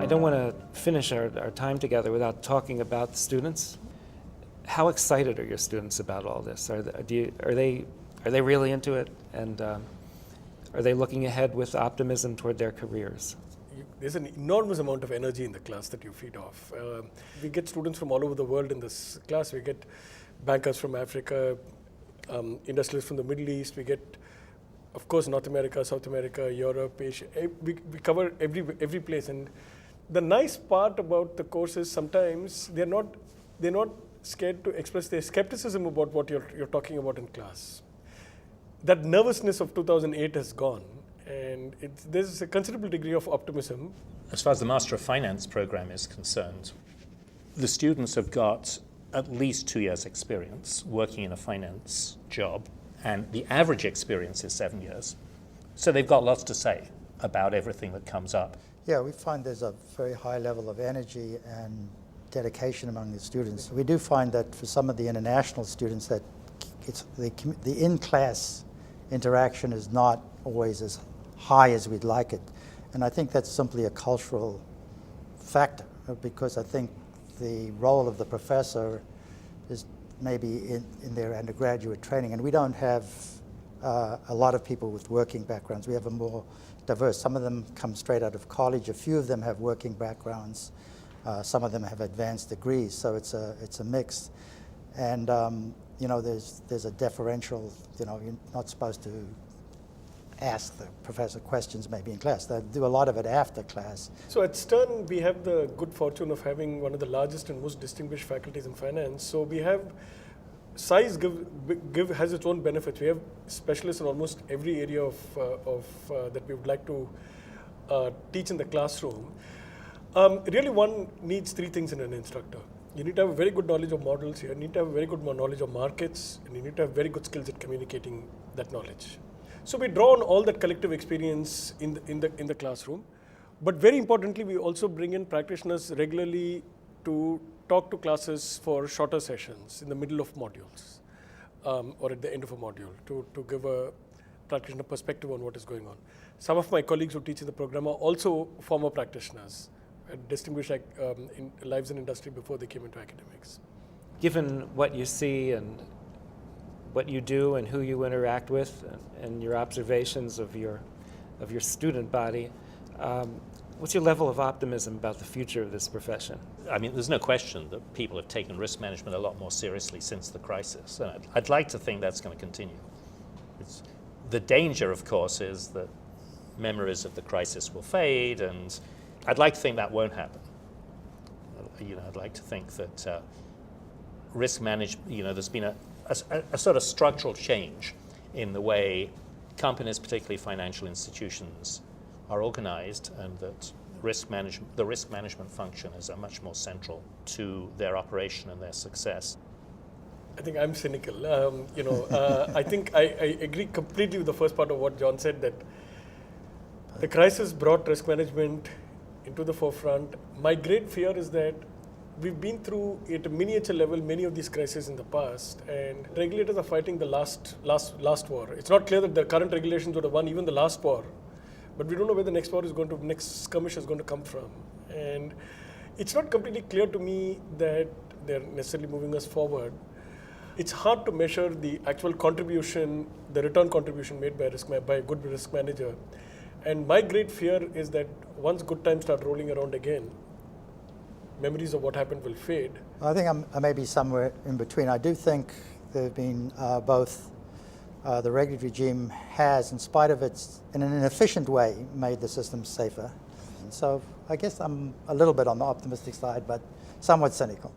don't want to finish our time together without talking about the students. How excited are your students about all this? Are they really into it? And are they looking ahead with optimism toward their careers? There's an enormous amount of energy in the class that you feed off. We get students from all over the world in this class. We get bankers from Africa, industrialists from the Middle East. We get, of course, North America, South America, Europe, Asia. We cover every place. And the nice part about the course is sometimes they're not scared to express their skepticism about what you're talking about in class. That nervousness of 2008 has gone. And there's a considerable degree of optimism. As far as the Master of Finance program is concerned, the students have got at least 2 years' experience working in a finance job, and the average experience is 7 years. So they've got lots to say about everything that comes up. Yeah, we find there's a very high level of energy and dedication among the students. We do find that for some of the international students that the in-class interaction is not always as high as we'd like it. And I think that's simply a cultural factor, because I think the role of the professor is maybe in their undergraduate training, and we don't have a lot of people with working backgrounds. We have a more diverse. Some of them come straight out of college. A few of them have working backgrounds. Some of them have advanced degrees, so it's a mix. And there's a deferential. You're not supposed to ask the professor questions maybe in class. They do a lot of it after class. So at Stern, we have the good fortune of having one of the largest and most distinguished faculties in finance. So we have size has its own benefits. We have specialists in almost every area that we would like to teach in the classroom. Really, one needs three things in an instructor. You need to have a very good knowledge of models. You need to have a very good knowledge of markets, and you need to have very good skills at communicating that knowledge. So we draw on all that collective experience in the classroom, but very importantly, we also bring in practitioners regularly to talk to classes for shorter sessions in the middle of modules or at the end of a module to give a practitioner perspective on what is going on. Some of my colleagues who teach in the program are also former practitioners, distinguished lives in industry before they came into academics. Given what you see and what you do and who you interact with and your observations of your student body, what's your level of optimism about the future of this profession? I mean, there's no question that people have taken risk management a lot more seriously since the crisis. And I'd like to think that's going to continue. The danger, of course, is that memories of the crisis will fade, and I'd like to think that won't happen. I'd like to think that risk management, there's been a sort of structural change in the way companies, particularly financial institutions, are organized, and that the risk management function is much more central to their operation and their success. I think I'm cynical. I think I agree completely with the first part of what John said, that the crisis brought risk management into the forefront. My great fear is that we've been through, at a miniature level, many of these crises in the past, and regulators are fighting the last war. It's not clear that the current regulations would have won even the last war, but we don't know where the next next skirmish is going to come from. And it's not completely clear to me that they're necessarily moving us forward. It's hard to measure the actual contribution, the return contribution made by a good risk manager. And my great fear is that once good times start rolling around again, memories of what happened will fade. I think I may be somewhere in between. I do think there have been both the regulatory regime has, in spite of its, in an inefficient way, made the system safer. And so I guess I'm a little bit on the optimistic side, but somewhat cynical.